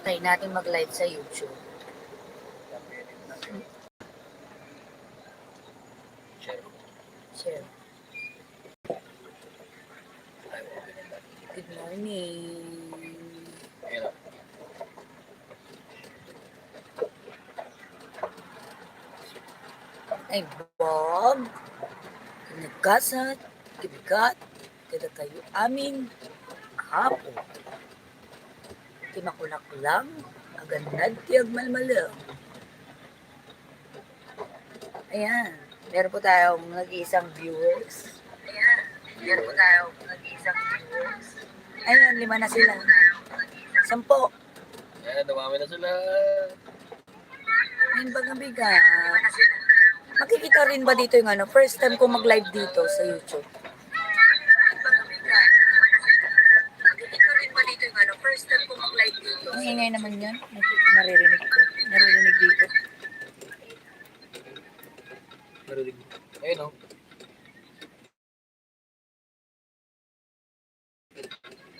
Try natin mag-live sa YouTube. Share. Good morning. Ay, Bob. Kinagkasat, kibigat, kada kayo amin hapon. Timakulak lang, agandad tiyag malmalang. Ayan, meron po tayong nag-iisang viewers. Ayan, 5 na sila. 10. Ayan, dumami na sila. Ayun bagang bigat. Makikita rin ba dito yung ano? First time ko mag-live dito sa YouTube. Ang ingay naman yan. Naririnig ko. Naririnig dito. Narinig. Ayun o.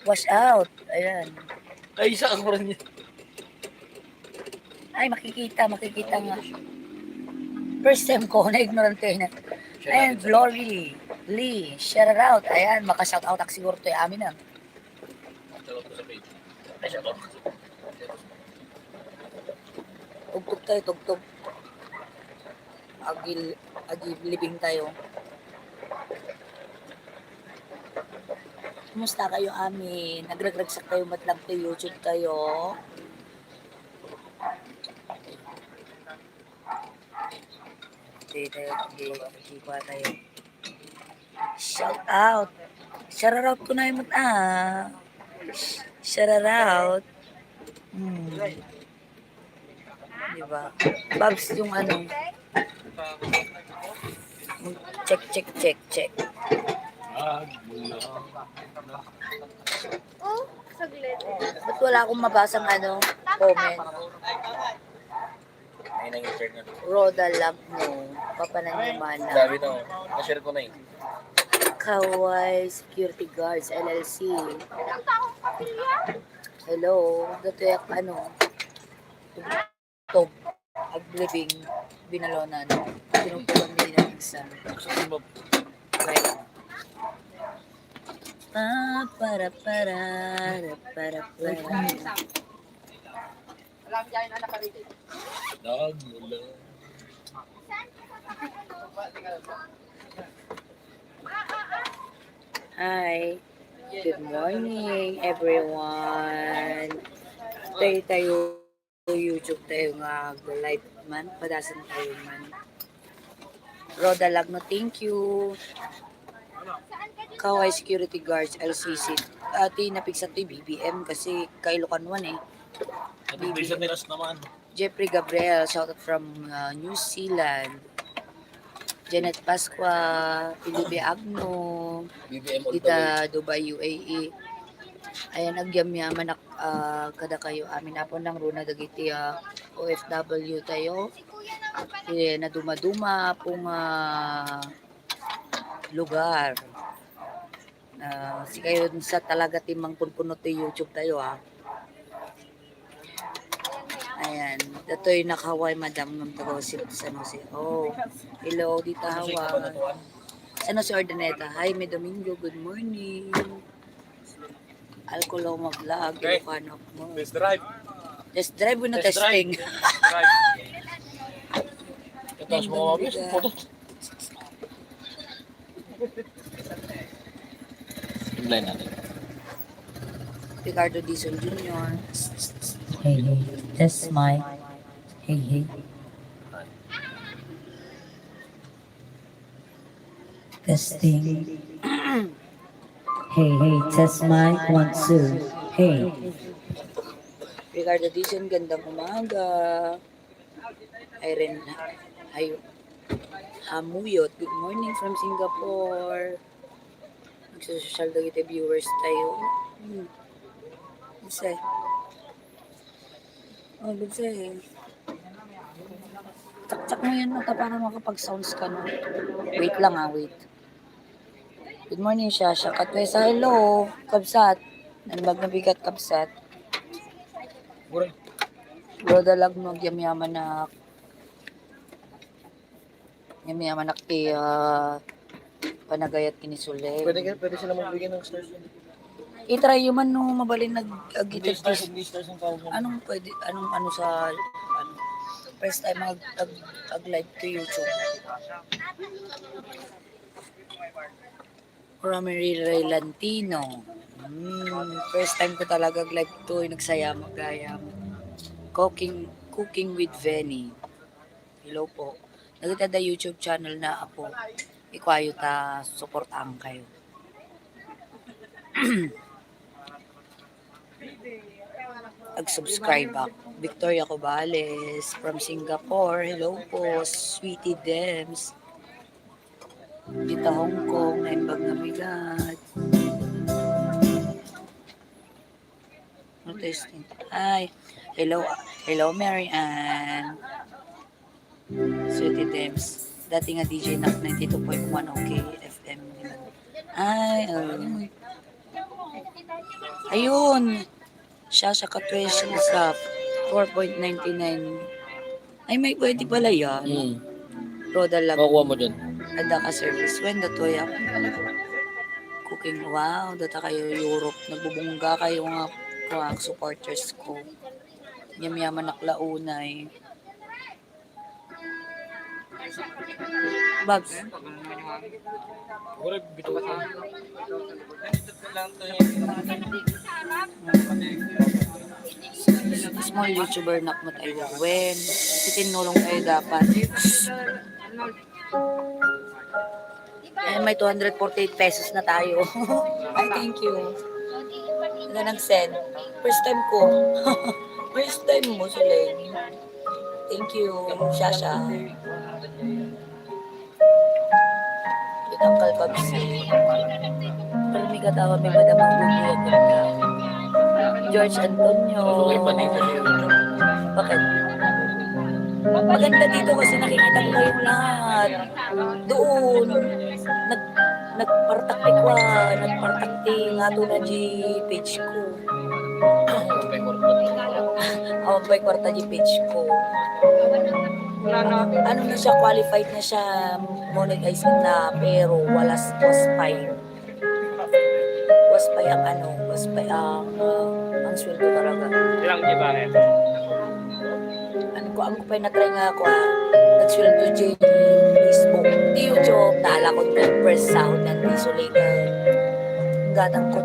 Wash out. Ayan. Ay, isa ako rin yun. Ay, makikita nga. First time ko, na-ignorant ko yun. Ayan, Glory Lee, shout out. Ayan, maka-shout out ako siguro to yung amin na. Shout out sa page. Ay, shout out. Tugtog tayo, tugtog. Agil living tayo. Kumusta kayo amin? Nagragragsak kayo matlang to YouTube tayo. Giba tayo. Shout out. Shout out ko na yung shout out. Diba? Babs yung ano. Check. Oh, saglit. Ba't wala akong mabasang ano, comment? Ayun ang internet. Roda Lab no. Papananimana. Sabi na, na-share ko na yun. Kawai Security Guards LLC. Hello. Dato yak ano. Tugtog. Ag-living. Binalonan. Tinugtugan din ng exam. Okay lang. Para. Nagmula. Hi. Good morning, everyone. Tayo YouTube tayo nga live man. Padasan tayo man. Roda Lagno, thank you. Kawai Security Guards LCC. Napiksa to yung BBM kasi Kailocan 1 eh. Nag-vision nila naman. Jeffrey Gabriel, shoutout from New Zealand. Janet Pasqua, Felipe Agno, BBM all the way. Dita Dubai, UAE. Ayan, nagyamyaman kada kayo. Amin na po ng Runa Dagiti OFW tayo. Na dumaduma pong lugar. Si kayo sa talaga timang punpunot yung YouTube tayo ha. Ayan, dato'y nakahaway madam ng taga-usip sa Jose. Oh, hello, dito Hawa. Ano si Ordaneta? Hi, May Domingo, good morning. Alcoloma Vlog, Ilocano mo. Test drive. Test drive mo na testing. Drive. Ito sa mga mabis. Line natin. Ricardo Dizon Jr. Hey, test mic. Hey. Testing. Hey, test mic, 1, 2. Hey. Ricardo Dizon, gandang umaga. Irene Hamuyot, good morning from Singapore. Social dagiti viewers tayo. Bisa. Bisa. Tsak mo yan mata para makapag-sounds ka no. Wait lang wait. Good morning Shasha. Katwesa, hello. Kabsat. Nanbag na bigat Kabsat. Mura. Roda lag no yaman na ti panagayat kinisulay. Pwede sila magbigay ng stars. I-try yun man no mabalin Hindi nag-agitag stars, hindi stars ang tawag mo. anong pwede anong ano sa ano first time live to YouTube. Romery Ray Lantino. First time ko talaga live to nagsaya magayam. Cooking with Venny. Hello po. Nagita da YouTube channel na apo. Ikwayo ta suportahan kayo. Ag-subscribe ako. Victoria Cobales from Singapore. Hello po, Sweetie Dems. Dito Hong Kong, naimbag na bigat. No testing. Hi. Hello Mary Ann. Sweetie Dems. Dati nga DJ na 92.1 OK FM. Ay, ayun. Shasha Katwesh sa 4.99. Ay, may pwede pala yan. Roda lang. Makuha mo dyan. Ada ka service. When that way up. Cooking. Wow, data kayo Europe. Nagbubungga kayo nga supporters ko. Yamyaman naklaunay. Babs. Mura, bito ka. Small YouTuber na mo tayo. When tinulong tayo dapat. Ay, may 248 pesos na tayo. Ay, thank you. Ano nag-send? First time ko. First time mo, Solen. Thank you, Shasha. Yung Uncle Babsi. Pero may katawa, may madamang bubuyag ka. George Antonio. Bakit? Maganda dito kasi nakikita ko kayong lahat. Doon, nagpartakti nga to na G page ko. Awag ba kwarta G page ko. Ano na siya, qualified na siya, monetizing na, pero waspay. Waspay ang ang sweldo talaga. Ilang di ba eh? Ang ko pa na-try nga ako nagsweldo J Facebook. Di YouTube, naala ko na first sound ng Isolator. Gatang ko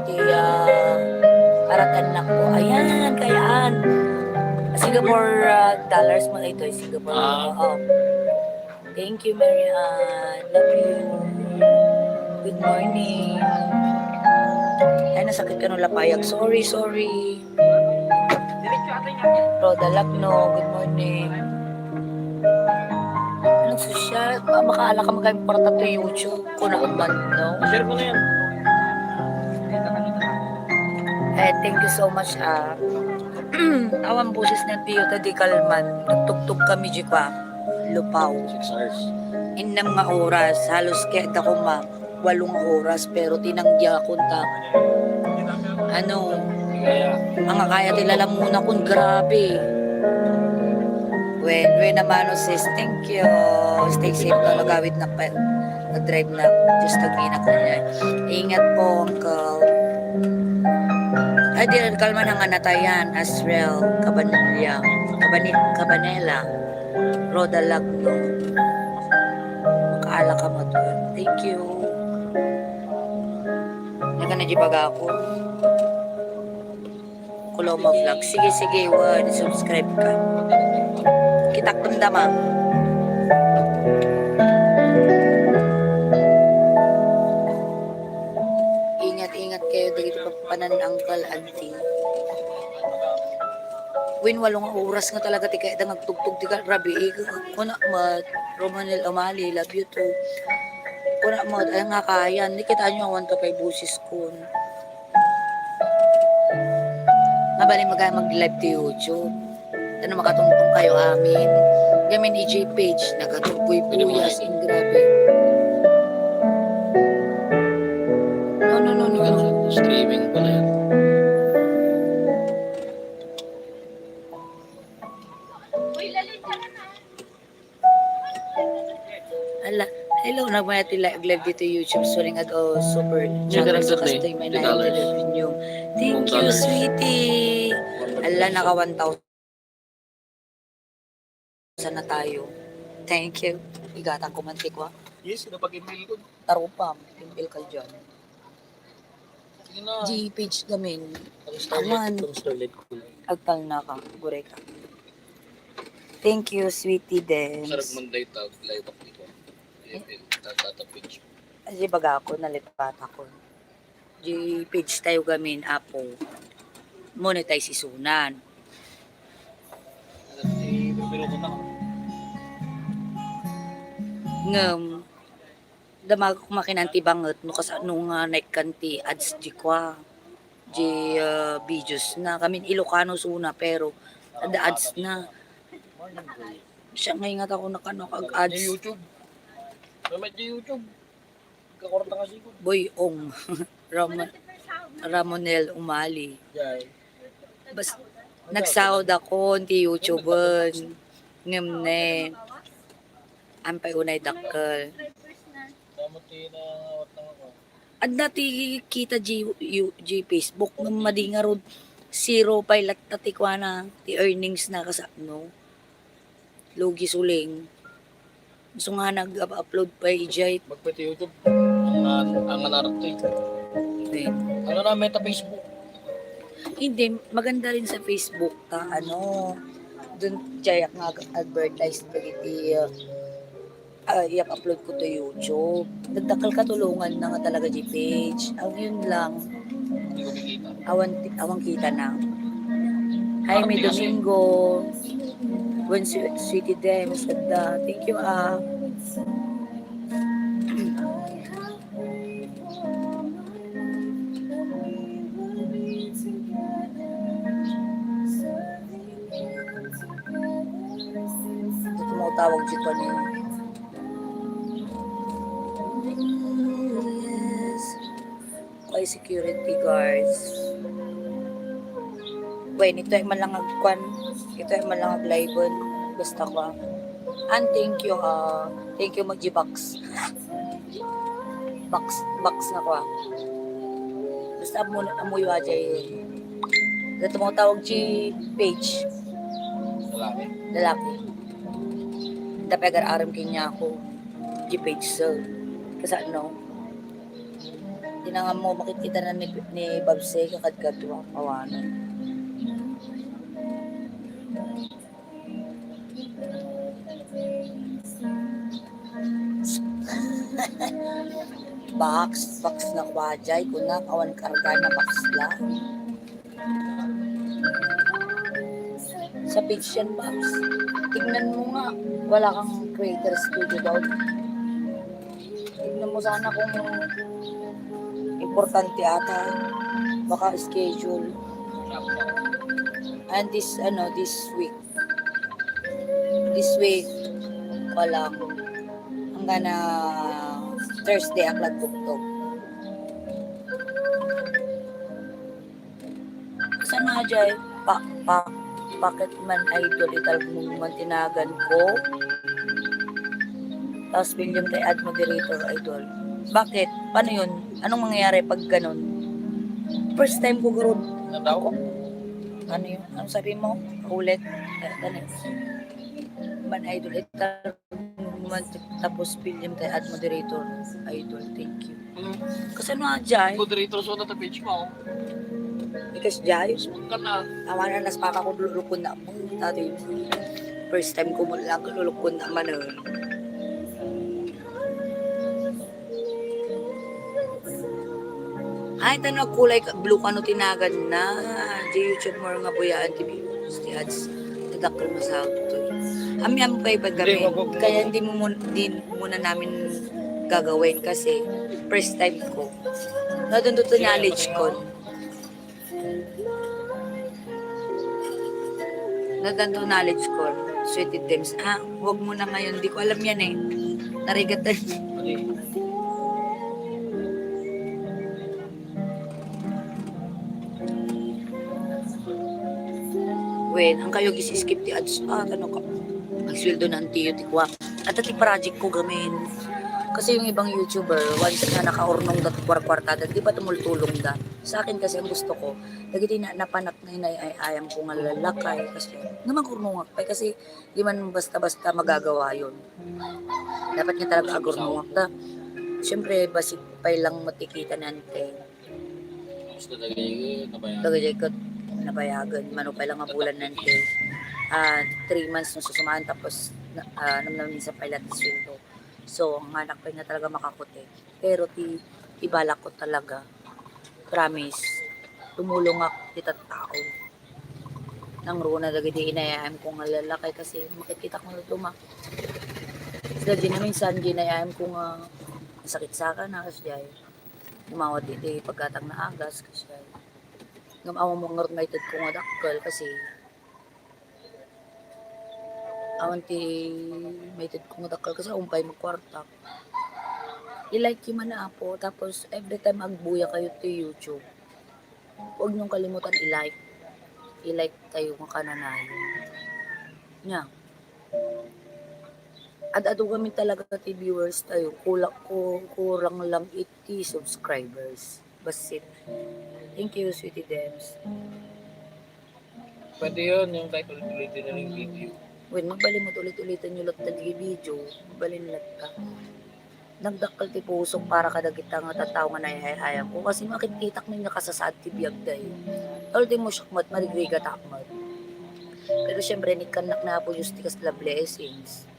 aratan na ko. Ayan, kayaan. Singapore dollars mga ito. Singapore. Thank you, Marian. Love you. Good morning. Ay, nasakit ka nung lapayag. Sorry. Roda Lagno, good morning. Anong social? Makaala ka magka-importa to YouTube. Kung naman, no? Share ko na yan. Thank you so much, Awang boses ng Tiyo Tadi Kalman. Nagtugtog kami, Jikwa. Lupaw. 6 hours. Inang nga oras. Halos kaya ako 8 oras. Pero tinanggiya akong mga kaya tilalang muna kung grabe. When naman sis, thank you. Stay safe na nagawid na pa. Nag-drive na. Just nagina ko niya. Ingat po, Uncle. Ay, di kalma ng anatayan. Asrel, Cabanela. Roda Lagno. Makaala ka mo to. Thank you. Naganadjipag ako. Kuloma Vlog. Sige, subscribe ka. Kitak tundama. Ingat kayo dito papanan Uncle Auntie. Win 8 oras nga talaga tika ita nagtugtog tika grabe kuna mat Romanel Amali love you too. Kuna mat ay nga kaya ni kita nyo awan to kay busis kun. Mabali mag-live to YouTube. Ano makatungtong kayo amin. Gamin EJ page, nagatuboy-buyas in grabe. No. Streaming pala yan. So, nagmaya live dito YouTube. So, ringad o super Hindi channel ka sa nagdad kastoy may $10. na revenue. Thank you, $1. sweetie. Ala, naka 1,000 na tayo. Thank you. Igatan ko mantik wa. Yes, napag-email ko. Taro pa, pimpil ka dyan. Sige na. G-page gamin. Ang Aman. starlet ko. Agtal na ka. Gure ka. Thank you, sweetie Sarap Dems. Monday tag live up dito. EFL, tatatapage. Kasi baga ako, nalipat ako. G-page tayo gamin, apo. Monetize isunan. Pero ko na. Ngam, damag ko makinanti banget no kas nung nagkanti ads di kwa. Videos na kami Ilocano suna pero ada ads na. Siya ngayon nga ako nakanok ag Di ads. YouTube. May YouTube. Kakorta kasi ko. Boy Ong. Ramonel Umali. Jai. Bas nagsahod ako ti YouTuber. Ngemne. Ampay unay dakkel. Tama na wat lang ako. At dati kita Facebook nung madinga rod zero pilot tatikwa na ti earnings na kasano. Logi suling. So nga nag-upload pa ijay. Magpati YouTube. Ang anarte. Then, Ano na meta Facebook? hindi, maganda rin sa Facebook ta dun jayak nga advertise pagiti i-upload ko to YouTube. Nagdakal katulungan na nga talaga di page. Ang yun lang. Hindi ko kikita. Awang kita na. Jaime Domingo. When Sweetie Dems. Ganda. Thank you Tumutawag dito pa niyo. Kay security guards. When ito ay malangag ito ay malangag live basta ko. And thank you Magjibox. Box na ko. Basta amoy ajay. Dito mo tawag page. Lalaki. Dapat aram kanya ako page so kasi ano hindi na nga mo makikita na ni Babse kakadkadwa kawanan. box na kwajay ko na kawan karga na box lang sa page yan box tignan mo nga wala kang creator studio daw tignan mo sana kung importante ata baka schedule and this week walang hanggang na Thursday ang lagbuktok. Saan na dyan? Bakit man idol ital mong tinagan ko? Tapos William kay ad moderator idol. Bakit? Paano yun? Anong mangyayari pag ganun? First time ko garo. Ano yun? Ano sabi mo? Ulit. Man idol ital tapos William kay ad moderator idol. Thank you. Kasi ano nga dyan? Moderator so na ta page mo. Ikas dyan? Ka na. Awa na nas papa ko lulukon na mo. Dati first time ko mo lang lulukon na man. Ay, tanong kulay blue kano tinagan na. Di YouTube mo nga buyaan TV. Di ads. Tadakal mo sa auto. Ami kay pag kami. Kaya hindi muna namin gagawin kasi first time ko. Nadun to knowledge ko. Nadun knowledge ko. Sweetie Dems. Wag mo na ngayon. Di ko alam yan eh. Narigatan. When ang kayo gisi-skip ti ads tanong ka. Ang sweldo na ang tiyo tikwa. At ati project ko gamin. Kasi yung ibang YouTuber, once na nakaurnong dat kwarkwartada, di ba tumultulong da? Sa akin kasi ang gusto ko, dagiti na napanak na inay ay ayam ko nga lalakay kasi naman kurnungak pa kasi di man basta-basta magagawa yon. Dapat nga talaga agurnungak da. Siyempre, basic pay lang matikita nante. Gusto lagi kabayan. Dagay ko nabayagan, manupay lang nga bulan nante. 3 months nung susumaan tapos namnamin sa pilot sweldo. So, ang anak ko na talaga makakuti. Pero ibalak ko talaga. Promise. Tumulong ako kita tao. Nang runa dagay di inayaan ko nga lalakay kasi makikita ko na tuma. Sila di na minsan ginayaan ko nga sakit sa akin na kasi ay lumawad di pagkatang na agas kasi ay ngamawa mo nga ngaitad ko nga dakkel kasi awan ti maited ko nga dakkel kasi umpay mo kwarta. I-like yung man po tapos every time agbuya kayo to YouTube, huwag niyong kalimutan i-like. I-like tayo mga kananayo. Nya. Ad-ado kami talaga ti viewers tayo. Kurang lang 80 subscribers. Basit. Thank you, Sweetie Dems. Pwede yun, yung kahit ulit-ulitin na yung video. When magbali mo ulit-ulitan yung lot na video, balin lang ka. Nagdakal ti pusok para kadagita nga tataw nga naihayayan ko kasi makititak ninyo kasasad ti biyag dayo. Tol di mo syakmat, marigriga takmat. Pero syempre, ni kanak na po justikas la blessings.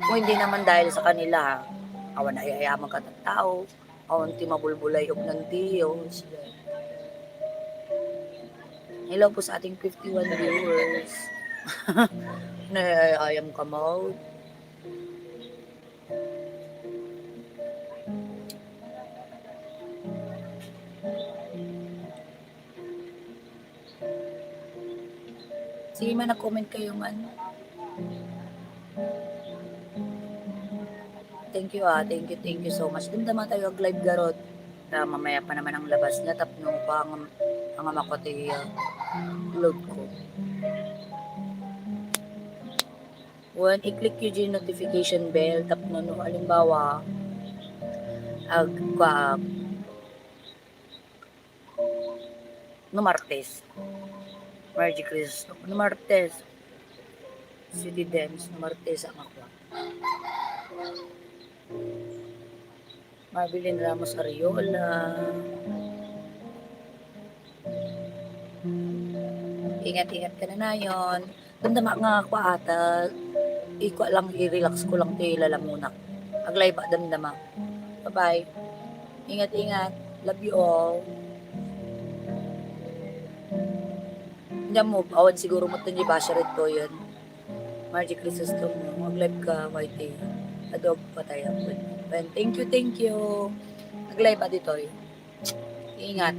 Kung hindi naman dahil sa kanila, awan na ihayaman ka ng tao, awan ti mabulbulay og ng Diyos. Hello po sa ating 51 viewers. Naiayam ka mo. Sige man, nag-comment kayo man. Thank you thank you so much. Damdama tayo ag-live garot. Mamaya pa naman ang labas niya, tapno pa ang makote load ko. When i-click yung notification bell, tapno no, halimbawa, no Martes. Merry Christmas. No Martes. City Dance, no Martes ang ako. Marbilin Ramos Ariola. Ingat-ingat ka na yon. Damdama nga ako ata. Lang, i-relax ko lang tayo lalamunak. Aglay ba damdama. Bye-bye. Ingat-ingat. Love you all. Diyan mo, awan siguro mo ito yung basharit ko yun. Margie Chrysostom mo. Mag-live ka, YT. Adog pa tayo. Thank you. Nag-live ba dito? Ingat.